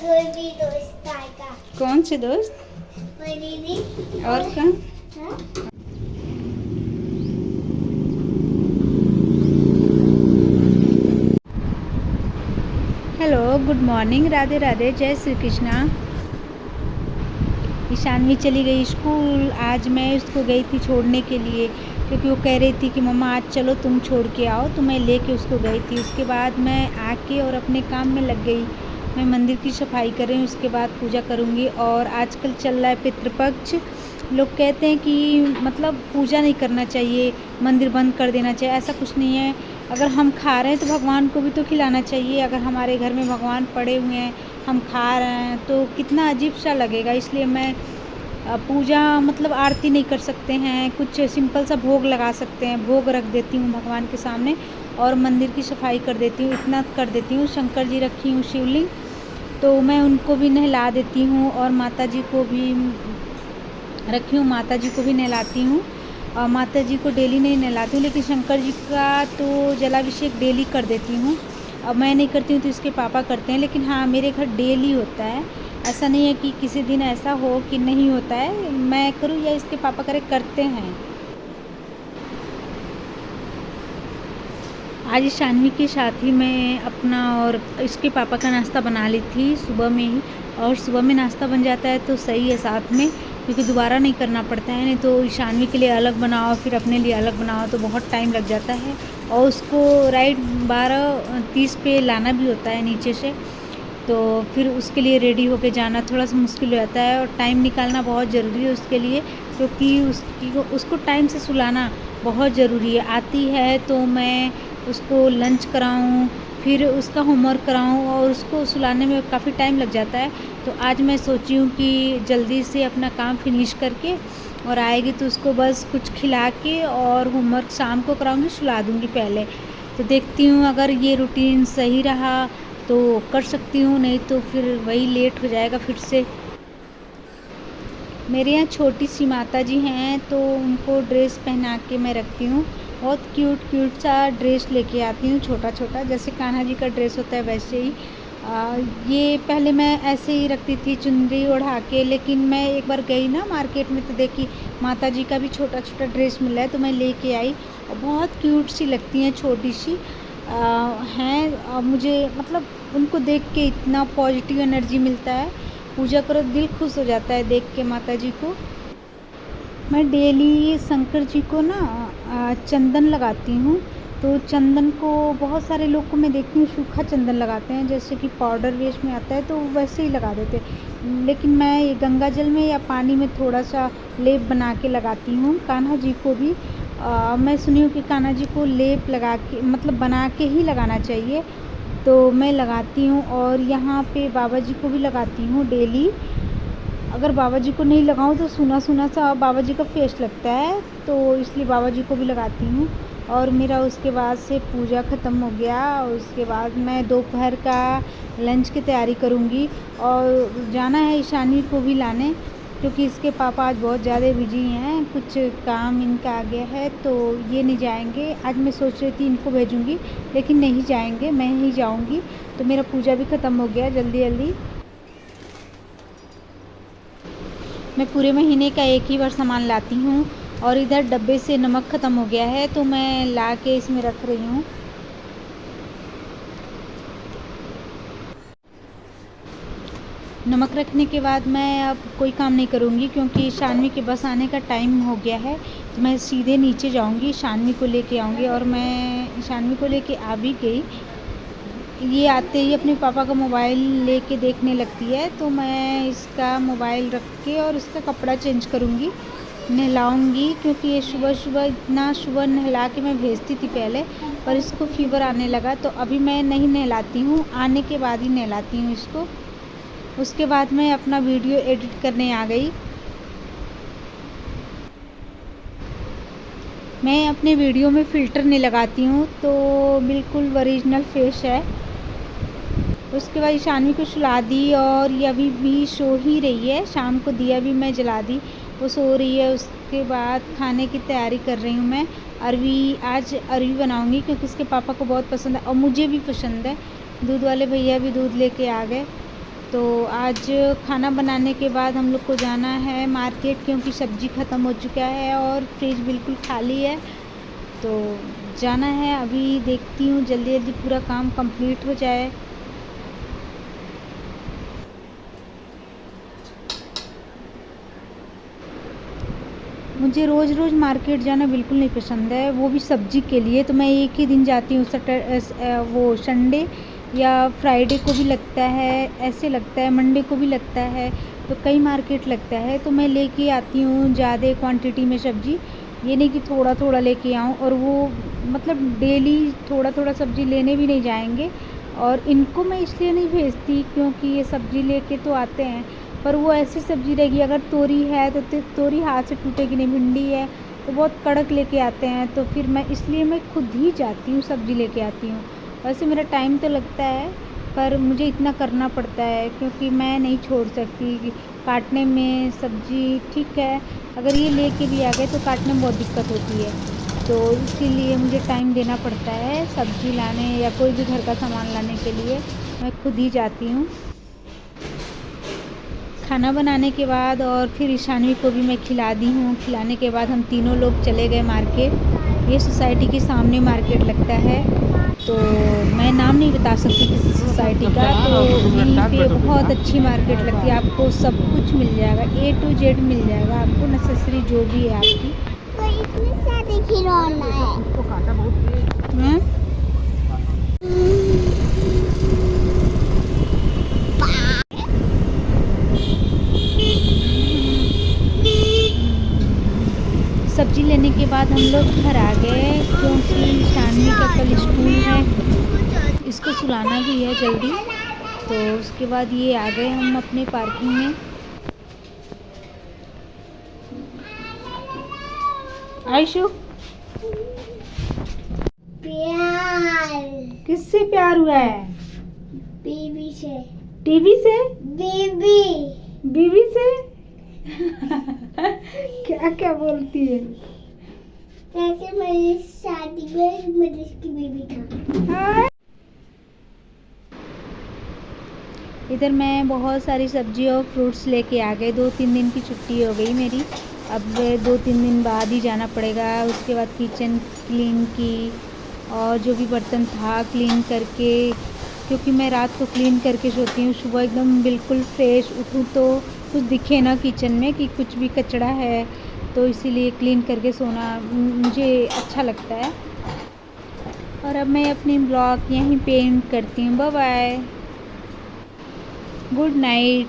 भी दोस्त आएगा। कौन से दोस्त? दीदी और कौन? Hello, good morning, Radhe Radhe, जय श्री कृष्णा। ईशानवी चली गई स्कूल। आज मैं उसको गई थी छोड़ने के लिए, क्योंकि वो कह रही थी कि मम्मा आज चलो तुम छोड़ के आओ, तो मैं लेके उसको गई थी। उसके बाद मैं आके और अपने काम में लग गई। मैं मंदिर की सफाई कर रही हूँ, उसके बाद पूजा करूँगी। और आजकल चल रहा है पितृपक्ष। लोग कहते हैं कि मतलब पूजा नहीं करना चाहिए, मंदिर बंद कर देना चाहिए। ऐसा कुछ नहीं है। अगर हम खा रहे हैं तो भगवान को भी तो खिलाना चाहिए। अगर हमारे घर में भगवान पड़े हुए हैं, हम खा रहे हैं, तो कितना अजीब सा लगेगा। इसलिए मैं पूजा मतलब आरती नहीं कर सकते हैं, कुछ सिंपल सा भोग लगा सकते हैं। भोग रख देती हूँ भगवान के सामने और मंदिर की सफाई कर देती हूँ, इतना कर देती हूँ। शंकर जी रखी हूँ शिवलिंग, तो मैं उनको भी नहला देती हूँ। और माता जी को भी रखी हूँ, माता जी को भी नहलाती हूँ। और माता जी को डेली नहीं नहलाती हूँ, लेकिन शंकर जी का तो जलाभिषेक डेली कर देती हूँ। अब मैं नहीं करती हूँ तो इसके पापा करते हैं, लेकिन हाँ मेरे घर डेली होता है। ऐसा नहीं है कि किसी दिन ऐसा हो कि नहीं होता है, मैं करूँ या इसके पापा करे, करते हैं। आज शानवी के साथ ही मैं अपना और इसके पापा का नाश्ता बना ली थी सुबह में ही। और सुबह में नाश्ता बन जाता है तो सही है साथ में, क्योंकि दोबारा नहीं करना पड़ता है। नहीं तो शानवी के लिए अलग बनाओ, फिर अपने लिए अलग बनाओ, तो बहुत टाइम लग जाता है। और उसको राइट 12:30 पे लाना भी होता है नीचे से, तो फिर उसके लिए रेडी होके जाना थोड़ा सा मुश्किल हो जाता है। और टाइम निकालना बहुत ज़रूरी है उसके लिए, क्योंकि उसको टाइम से सुलाना बहुत ज़रूरी है। आती है तो मैं उसको लंच कराऊं, फिर उसका होमवर्क कराऊं, और उसको सुलाने में काफ़ी टाइम लग जाता है। तो आज मैं सोची हूँ कि जल्दी से अपना काम फिनिश करके और आएगी तो उसको बस कुछ खिला के और होमवर्क शाम को कराऊंगी, सुला दूंगी पहले। तो देखती हूँ अगर ये रूटीन सही रहा तो कर सकती हूँ, नहीं तो फिर वही लेट हो जाएगा फिर से। मेरे यहाँ छोटी सी माता जी हैं, तो उनको ड्रेस पहना के मैं रखती हूँ। बहुत क्यूट क्यूट सा ड्रेस लेके आती हूँ, छोटा छोटा, जैसे कान्हा जी का ड्रेस होता है वैसे ही। ये पहले मैं ऐसे ही रखती थी चुनरी ओढ़ा के, लेकिन मैं एक बार गई ना मार्केट में तो देखी माता जी का भी छोटा छोटा ड्रेस मिला है, तो मैं लेके आई। और बहुत क्यूट सी लगती हैं, छोटी सी हैं। मुझे मतलब उनको देख के इतना पॉजिटिव एनर्जी मिलता है। पूजा करो दिल खुश हो जाता है देख के माता जी को। मैं डेली शंकर जी को ना चंदन लगाती हूँ। तो चंदन को बहुत सारे लोग को मैं देखती हूँ सूखा चंदन लगाते हैं, जैसे कि पाउडर वेश में आता है तो वैसे ही लगा देते हैं। लेकिन मैं ये गंगा जल में या पानी में थोड़ा सा लेप बना के लगाती हूँ। कान्हा जी को भी मैं सुनी हूँ कि कान्हा जी को लेप लगा के मतलब बना के ही लगाना चाहिए, तो मैं लगाती हूँ। और यहाँ पे बाबा जी को भी लगाती हूँ डेली। अगर बाबा जी को नहीं लगाऊं तो सूना सूना सा बाबा जी का फेस लगता है, तो इसलिए बाबा जी को भी लगाती हूँ। और मेरा उसके बाद से पूजा ख़त्म हो गया। उसके बाद मैं दोपहर का लंच की तैयारी करूँगी, और जाना है ईशानी को भी लाने, क्योंकि इसके पापा आज बहुत ज़्यादा बिजी हैं, कुछ काम इनका आ गया है, तो ये नहीं जाएंगे। आज मैं सोच रही थी इनको भेजूँगी, लेकिन नहीं जाएंगे, मैं ही जाऊँगी। तो मेरा पूजा भी ख़त्म हो गया जल्दी जल्दी। मैं पूरे महीने का एक ही बार सामान लाती हूँ, और इधर डब्बे से नमक ख़त्म हो गया है तो मैं ला के इसमें रख रही हूँ। नमक रखने के बाद मैं अब कोई काम नहीं करूँगी, क्योंकि शानवी के बस आने का टाइम हो गया है। तो मैं सीधे नीचे जाऊँगी, शानवी को लेके आऊँगी। और मैं शानवी को लेके आ भी गई। ये आते ही अपने पापा का मोबाइल लेके देखने लगती है, तो मैं इसका मोबाइल रख के और इसका कपड़ा चेंज करूँगी, नहलाऊँगी। क्योंकि ये सुबह सुबह इतना सुबह नहला के मैं भेजती थी पहले, पर इसको फीवर आने लगा, तो अभी मैं नहीं नहलाती हूँ, आने के बाद ही नहलाती हूँ इसको। उसके बाद मैं अपना वीडियो एडिट करने आ गई। मैं अपने वीडियो में फ़िल्टर नहीं लगाती हूँ, तो बिल्कुल ओरिजिनल फेस है। उसके बाद ईशानवी को सुला दी, और ये अभी भी सो ही रही है। शाम को दिया भी मैं जला दी, वो सो रही है। उसके बाद खाने की तैयारी कर रही हूँ मैं। आज अरवी बनाऊँगी, क्योंकि उसके पापा को बहुत पसंद है और मुझे भी पसंद है। दूध वाले भैया भी दूध लेके आ गए। तो आज खाना बनाने के बाद हम लोग को जाना है मार्केट, क्योंकि सब्ज़ी ख़त्म हो चुका है और फ्रिज बिल्कुल खाली है। तो जाना है, अभी देखती हूँ जल्दी जल्दी पूरा काम कंप्लीट हो जाए। मुझे रोज़ रोज़ मार्केट जाना बिल्कुल नहीं पसंद है, वो भी सब्ज़ी के लिए। तो मैं एक ही दिन जाती हूँ, वो संडे या फ्राइडे को भी लगता है, ऐसे लगता है, मंडे को भी लगता है। तो कई मार्केट लगता है, तो मैं लेके आती हूँ ज़्यादा क्वांटिटी में सब्ज़ी। ये नहीं कि थोड़ा थोड़ा लेके आऊँ, और वो मतलब डेली थोड़ा थोड़ा सब्ज़ी लेने भी नहीं जाएंगे। और इनको मैं इसलिए नहीं भेजती क्योंकि ये सब्ज़ी लेके तो आते हैं, पर वो ऐसी सब्ज़ी रहेगी, अगर तोरी है तो तोरी हाथ से टूटेगी नहीं, भिंडी है तो बहुत कड़क लेके आते हैं। तो फिर मैं इसलिए मैं खुद ही जाती हूँ, सब्ज़ी लेके आती हूँ। वैसे मेरा टाइम तो लगता है, पर मुझे इतना करना पड़ता है क्योंकि मैं नहीं छोड़ सकती काटने में सब्ज़ी। ठीक है, अगर ये लेके भी आ गए तो काटने में बहुत दिक्कत होती है, तो इसीलिए मुझे टाइम देना पड़ता है सब्ज़ी लाने या कोई भी घर का सामान लाने के लिए। मैं खुद ही जाती हूँ। खाना बनाने के बाद और फिर ईशानवी को भी मैं खिला दी हूँ। खिलाने के बाद हम तीनों लोग चले गए मार्केट। ये सोसाइटी के सामने मार्केट लगता है, तो मैं नाम नहीं बता सकती किसी सोसाइटी का। तो यहीं पे बहुत अच्छी मार्केट लगती है, आपको सब कुछ मिल जाएगा, A to Z मिल जाएगा आपको, नेसेसरी जो भी है आपकी। तो इसमें सारे खिलौना है। सब्ज़ी लेने के बाद हम लोग घर आ गए, क्योंकि शानवी का कल स्कूल है, इसको सुलाना भी है जल्दी। तो उसके बाद ये आ गए हम अपने पार्किंग में। आयशु, प्यार किससे प्यार हुआ है? बीबी से। टीवी से? बीबी बीवी से? क्या क्या बोलती है? जैसे मेरी शादी में मेरी इसकी बीबी था। इधर मैं बहुत सारी सब्जी और फ्रूट्स लेके आ गए। 2-3 दिन की छुट्टी हो गई मेरी, अब 2-3 दिन बाद ही जाना पड़ेगा। उसके बाद किचन क्लीन की और जो भी बर्तन था क्लीन करके, क्योंकि मैं रात को क्लीन करके सोती हूँ, सुबह एकदम बिल्कुल फ्रेश उठूँ तो कुछ दिखे ना किचन में कि कुछ भी कचरा है, तो इसीलिए क्लीन करके सोना मुझे अच्छा लगता है। और अब मैं अपनी ब्लॉग यहीं पे एंड करती हूँ। Bye bye, good night.